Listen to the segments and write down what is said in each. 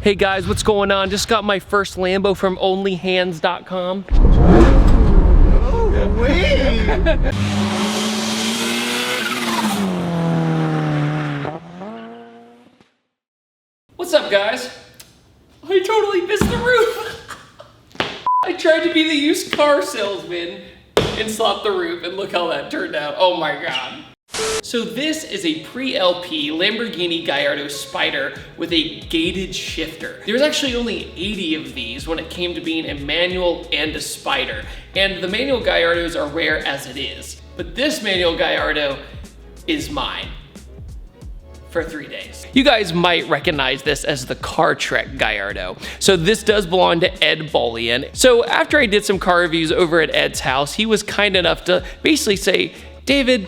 Hey guys, what's going on? Just got my first Lambo from onlyhands.com. Oh, wait! What's up, guys? I totally missed the roof. I tried to be the used car salesman and slap the roof, and look how that turned out. Oh my God. So this is a pre-LP Lamborghini Gallardo Spider with a gated shifter. There's actually only 80 of these when it came to being a manual and a Spider. And the manual Guyardos are rare as it is. But this manual Guyardo is mine. For 3 days. You guys might recognize this as the Car Trek Guyardo. So this does belong to Ed Bullion. So after I did some car reviews over at Ed's house, he was kind enough to basically say, David,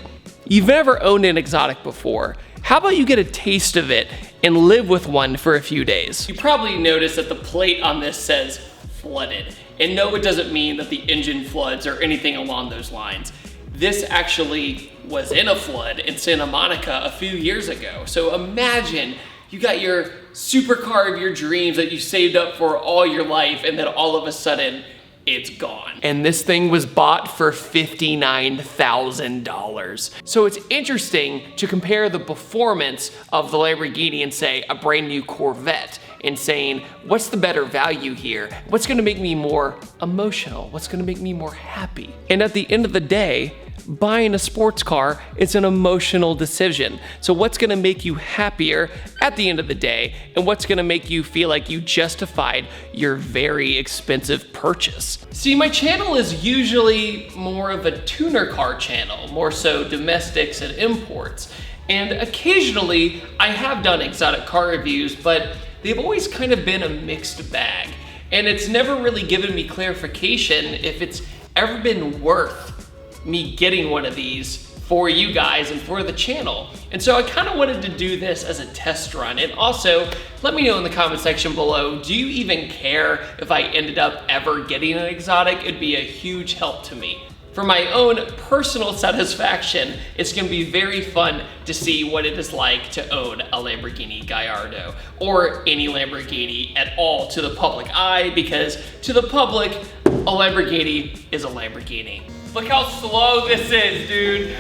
you've never owned an exotic before. How about you get a taste of it and live with one for a few days? You probably noticed that the plate on this says flooded. And no, it doesn't mean that the engine floods or anything along those lines. This actually was in a flood in Santa Monica a few years ago. So imagine you got your supercar of your dreams that you saved up for all your life, and then all of a sudden it's gone. And this thing was bought for $59,000. So it's interesting to compare the performance of the Lamborghini and say a brand new Corvette, and saying, what's the better value here? What's gonna make me more emotional? What's gonna make me more happy? And at the end of the day, buying a sports car, it's an emotional decision. So what's gonna make you happier at the end of the day, and what's gonna make you feel like you justified your very expensive purchase? See, my channel is usually more of a tuner car channel, more so domestics and imports. And occasionally, I have done exotic car reviews, but they've always kind of been a mixed bag. And it's never really given me clarification if it's ever been worth me getting one of these for you guys and for the channel. And so I kind of wanted to do this as a test run. And also, let me know in the comment section below, do you even care if I ended up ever getting an exotic? It'd be a huge help to me. For my own personal satisfaction, it's gonna be very fun to see what it is like to own a Lamborghini Gallardo, or any Lamborghini at all to the public eye, because to the public, a Lamborghini is a Lamborghini. Look how slow this is, dude.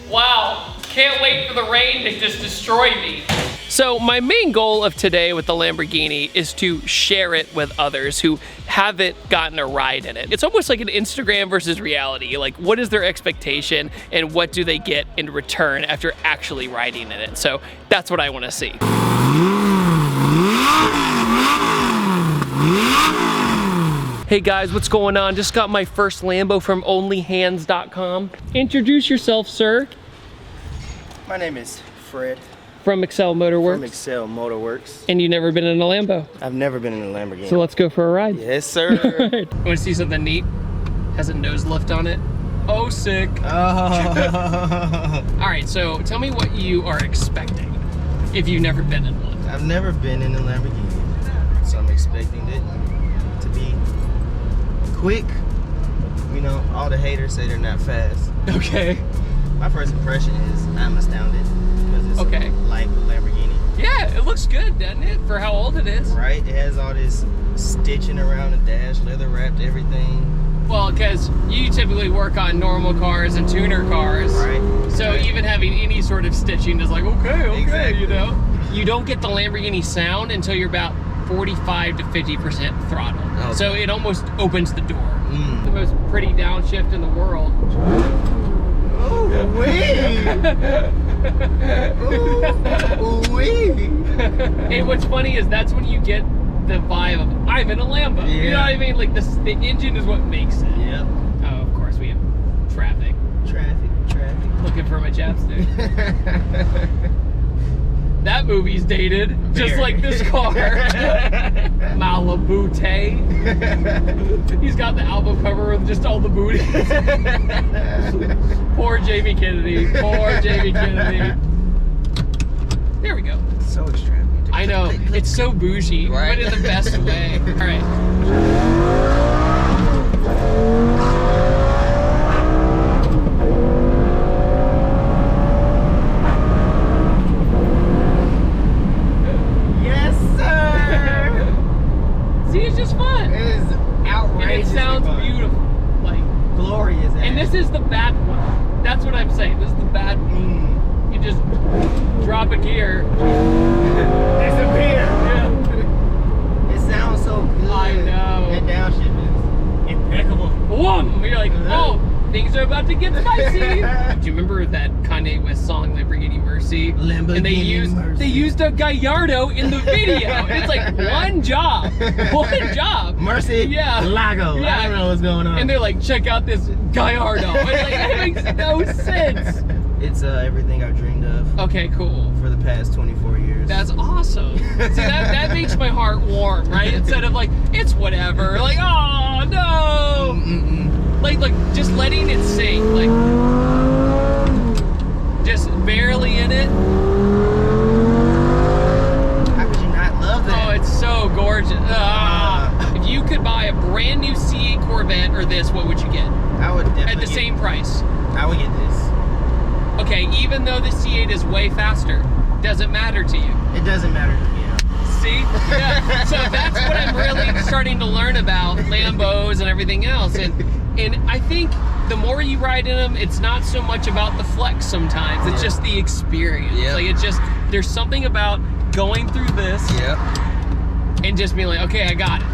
Wow, can't wait for the rain to just destroy me. So my main goal of today with the Lamborghini is to share it with others who haven't gotten a ride in it. It's almost like an Instagram versus reality. Like, what is their expectation and what do they get in return after actually riding in it? So that's what I want to see. Hey guys, what's going on? Just got my first Lambo from onlyhands.com. Introduce yourself, sir. My name is Fred. From Excel Motorworks? From Excel Motorworks. And you've never been in a Lambo? I've never been in a Lamborghini. So let's go for a ride. Yes, sir. Right. Want to see something neat? Has a nose lift on it. Oh, sick. Oh. All right, so tell me what you are expecting if you've never been in one. I've never been in a Lamborghini, so I'm expecting it to be quick. You know, all the haters say they're not fast. Okay. My first impression is I'm astounded. It's okay. Like a Lamborghini. Yeah, it looks good, doesn't it? For how old it is. Right, it has all this stitching around the dash, leather wrapped everything. Well, because you typically work on normal cars and tuner cars. Right. So even having any sort of stitching is like, okay, exactly. You know? You don't get the Lamborghini sound until you're about 45 to 50% throttle. Okay. So it almost opens the door. The most pretty downshift in the world. Oh, wee! Ooh, wee! Hey, what's funny is that's when you get the vibe of, I'm in a Lambo. Yeah. You know what I mean? Like, the engine is what makes it. Yep. Oh, of course, we have traffic. Traffic. Looking for my chapstick. That movie's dated, just like this car. Malibu Tay. He's got the album cover with just all the booty. Poor Jamie Kennedy. Poor Jamie Kennedy. There we go. So extravagant. I know. It's so bougie, right? But in the best way. All right. Yes, sir. This is the bad one. That's what I'm saying. This is the bad one. You just drop a gear. Disappear. Yeah. It sounds so good. I know. That downshift is impeccable. Whoom! You're like, oh, things are about to get spicy. Do you remember that Kanye West song, Lamborghini Mercy? Lamborghini and they used a Guyardo in the video. And it's like one job. One job. Mercy. Yeah. Lago. Yeah. I don't know what's going on. And they're like, check out this Guyardo. And like, it makes no sense. It's everything I've dreamed of. Okay, cool. For the past 24 years. That's awesome. See, that makes my heart warm, right? Instead of like, it's whatever. Like, oh, no. Like, just letting it sink. Like, just barely in it. How could you not love that? Oh, it's so gorgeous. If you could buy a brand new C8 Corvette or this, what would you get? I would definitely At the same price. I would get this. Okay, even though the C8 is way faster, doesn't matter to you. It doesn't matter to me. See? Yeah. So that's what I'm really starting to learn about Lambos and everything else. And I think the more you ride in them, it's not so much about the flex sometimes. It's just the experience. Yep. Like, it's just, there's something about going through this and just being like, okay, I got it.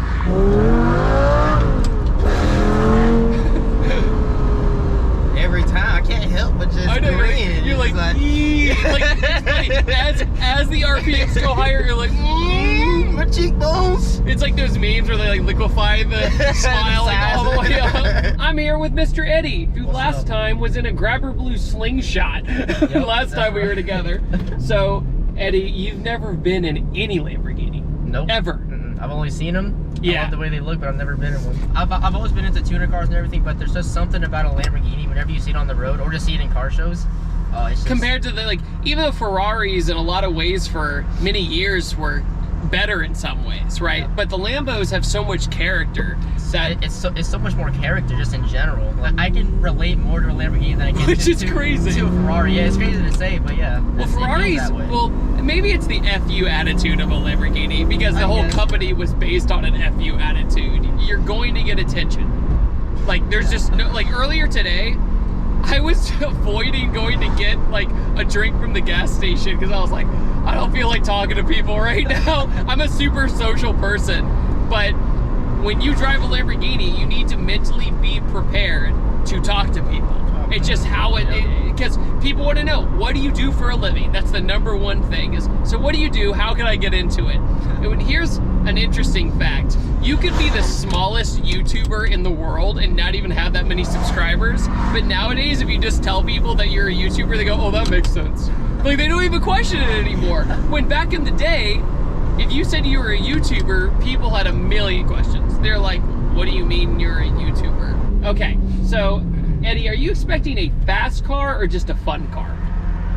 Every time, I can't help but just grin. You're like, like it's funny. As the RPMs go higher, you're like, my cheekbones. It's like those memes where they like liquefy the smile like all the way up. I'm here with Mr. Eddie, who last time was in a Grabber Blue slingshot. Last time we were together. So, Eddie, you've never been in any Lamborghini. Nope. Ever. I've only seen them. Yeah. I love the way they look, but I've never been in one. I've always been into tuner cars and everything, but there's just something about a Lamborghini whenever you see it on the road or just see it in car shows. Oh, it's just... Compared to the, like, even though Ferraris in a lot of ways for many years were better in some ways, right? Yeah. But the Lambos have so much character that it's so much more character just in general. Like, I can relate more to a Lamborghini than I can which is crazy to a Ferrari. Yeah, it's crazy to say, but yeah. Well, Ferraris, well, maybe it's the FU attitude of a Lamborghini because the whole company was based on an FU attitude. You're going to get attention. Like, there's just no, like earlier today, I was avoiding going to get like a drink from the gas station because I was like, I don't feel like talking to people right now. I'm a super social person, but when you drive a Lamborghini, you need to mentally be prepared to talk to people. It's just how because people want to know, what do you do for a living? That's the number one thing is, so what do you do? How can I get into it? And here's an interesting fact. You could be the smallest YouTuber in the world and not even have that many subscribers. But nowadays, if you just tell people that you're a YouTuber, they go, oh, that makes sense. Like, they don't even question it anymore. When back in the day, if you said you were a YouTuber, people had a million questions. They're like, what do you mean you're a YouTuber? Okay, so Eddie, are you expecting a fast car or just a fun car?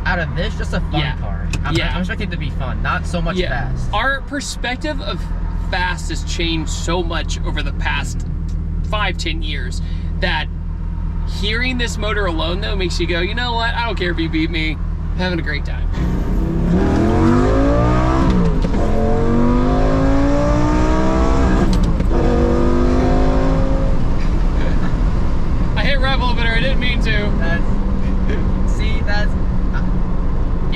Out of this, just a fun car. I'm expecting it to be fun, not so much fast. Our perspective of fast has changed so much over the past 5-10 years that hearing this motor alone, though, makes you go, you know what? I don't care if you beat me. I'm having a great time. Rev a little bit, I didn't mean to.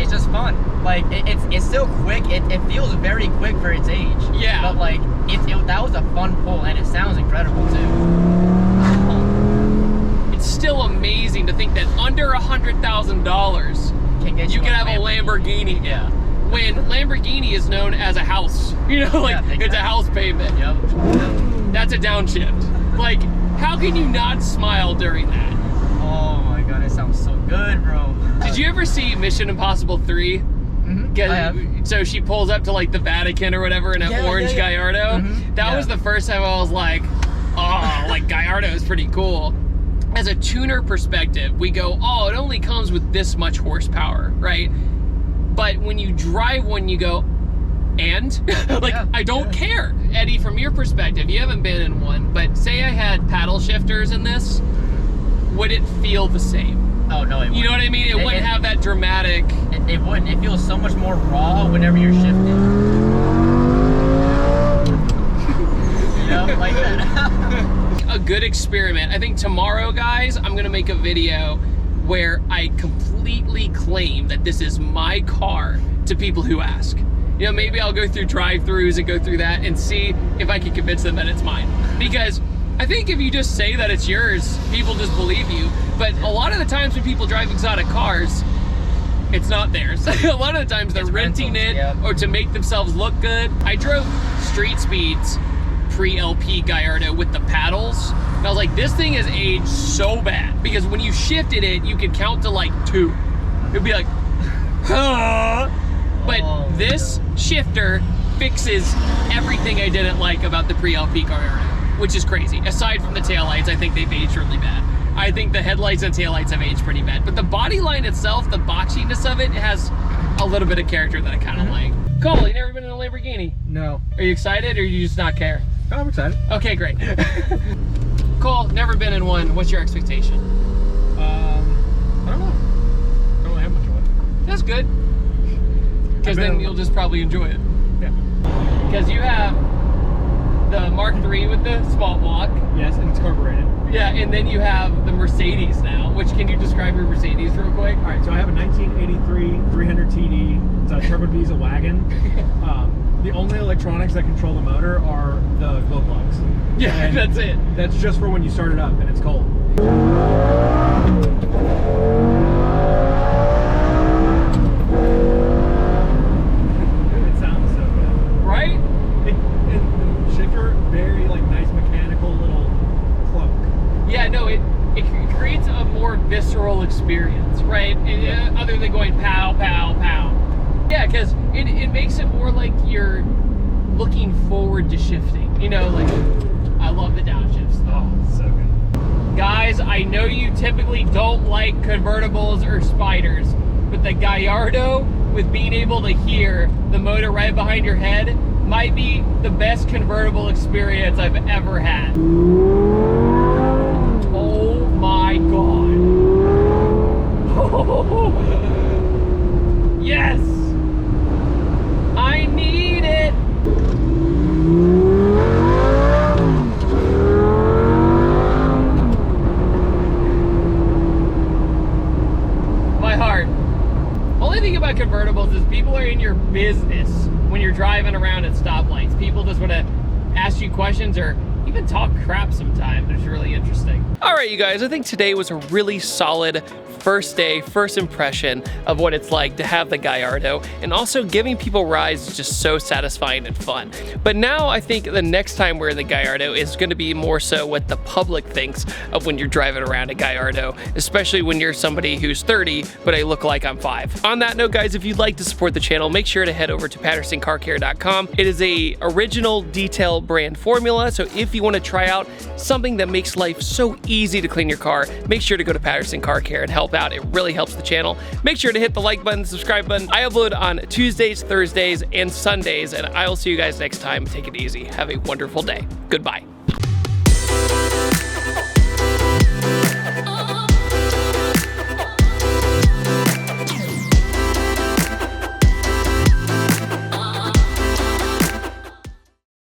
It's just fun. Like, it's still quick. It feels very quick for its age. Yeah. But like, that was a fun pull, and it sounds incredible too. It's still amazing to think that under $100,000 you can have a Lamborghini. Yeah. When Lamborghini is known as a house, you know, like it's a house payment. Yep. That's a downshift. Like, how can you not smile during that? Oh my god, it sounds so good, bro. Did you ever see Mission Impossible 3? Mm-hmm. I have. So she pulls up to like the Vatican or whatever in an orange Gallardo. Mm-hmm. That was the first time I was like, oh, like Gallardo is pretty cool. As a tuner perspective, we go, oh, it only comes with this much horsepower, right? But when you drive one, you go, and? Like, I don't care. Eddie, from your perspective, you haven't been in one, but say I had paddle shifters in this, would it feel the same? Oh, no, it wouldn't. You know what I mean? It wouldn't have that dramatic... It wouldn't. It feels so much more raw whenever you're shifting. You know, like that. A good experiment. I think tomorrow, guys, I'm gonna make a video where I completely claim that this is my car to people who ask. You know, maybe I'll go through drive-thrus and go through that and see if I can convince them that it's mine. Because I think if you just say that it's yours, people just believe you. But a lot of the times when people drive exotic cars, it's not theirs. A lot of the times they're renting it or to make themselves look good. I drove street speeds pre-LP Guyardo with the paddles. And I was like, this thing has aged so bad. Because when you shifted it, you could count to like 2. It'd be like, huh? But this shifter fixes everything I didn't like about the pre-LP Guyardo, which is crazy. Aside from the taillights, I think they've aged really bad. I think the headlights and taillights have aged pretty bad. But the body line itself, the boxiness of it, has a little bit of character that I kind of like. Cole, you never been in a Lamborghini? No. Are you excited or you just not care? Oh, I'm excited. Okay, great. Cole, never been in one. What's your expectation? I don't know. I don't really have much of one. That's good. Because then you'll just probably enjoy it. Yeah. Because you have the Mark III with the small block. Yes, and it's carbureted. Yeah, and then you have the Mercedes now, which, can you describe your Mercedes real quick? All right, so I have a 1983 300 TD. It's a turbo diesel wagon. The only electronics that control the motor are the glow plugs. Yeah, and that's it. That's just for when you start it up and it's cold. It sounds so good. Right? And the shifter, very like nice mechanical little cloak. Yeah, no, it creates a more visceral experience, right? Other than going pow, pow, pow. Yeah, because it makes it more like you're looking forward to shifting. You know, like, I love the downshifts. Oh, it's so good. Guys, I know you typically don't like convertibles or spiders, but the Guyardo, with being able to hear the motor right behind your head, might be the best convertible experience I've ever had. Oh my God. Yes! I need it! My heart. Only thing about convertibles is people are in your business when you're driving around at stoplights. People just want to ask you questions or even talk crap sometimes. It's really interesting. All right, you guys, I think today was a really solid first day, first impression of what it's like to have the Guyardo, and also giving people rides is just so satisfying and fun. But now I think the next time we're in the Guyardo is going to be more so what the public thinks of when you're driving around a Guyardo, especially when you're somebody who's 30, but I look like I'm 5. On that note, guys, if you'd like to support the channel, make sure to head over to PattersonCarCare.com. It is a original detail brand formula, so if you want to try out something that makes life so easy to clean your car, make sure to go to Patterson Car Care and help out. It really helps the channel. Make sure to hit the like button, subscribe button. I upload on Tuesdays, Thursdays, and Sundays, and I will see you guys next time. Take it easy. Have a wonderful day. Goodbye.